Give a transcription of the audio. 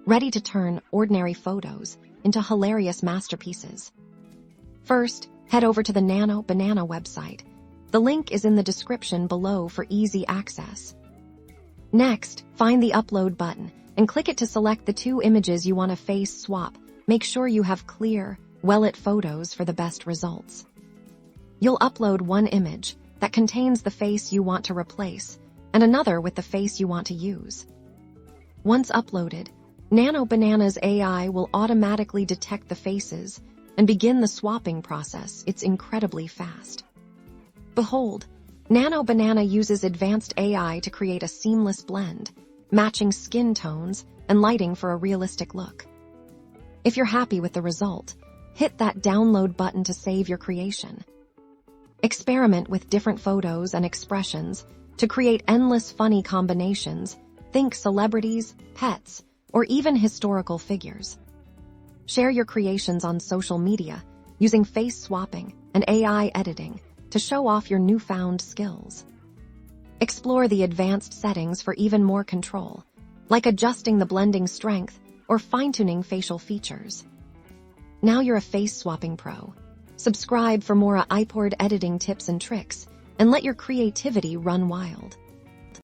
ready to turn ordinary photos into hilarious masterpieces. First, head over to the Nano Banana website. The link is in the description below for easy access. Next, find the Upload button and click it to select the 2 images you want to face swap. Make sure you have clear, well-lit photos for the best results. You'll upload one image that contains the face you want to replace and another with the face you want to use. Once uploaded, Nano Banana's AI will automatically detect the faces and begin the swapping process. It's incredibly fast. Behold, Nano Banana uses advanced AI to create a seamless blend, matching skin tones and lighting for a realistic look. If you're happy with the result, hit that download button to save your creation. Experiment with different photos and expressions to create endless funny combinations. Think celebrities, pets, or even historical figures. Share your creations on social media using face swapping and AI editing to show off your newfound skills. Explore the advanced settings for even more control, like adjusting the blending strength or fine-tuning facial features. Now you're a face swapping pro. Subscribe for more iPod editing tips and tricks, and let your creativity run wild.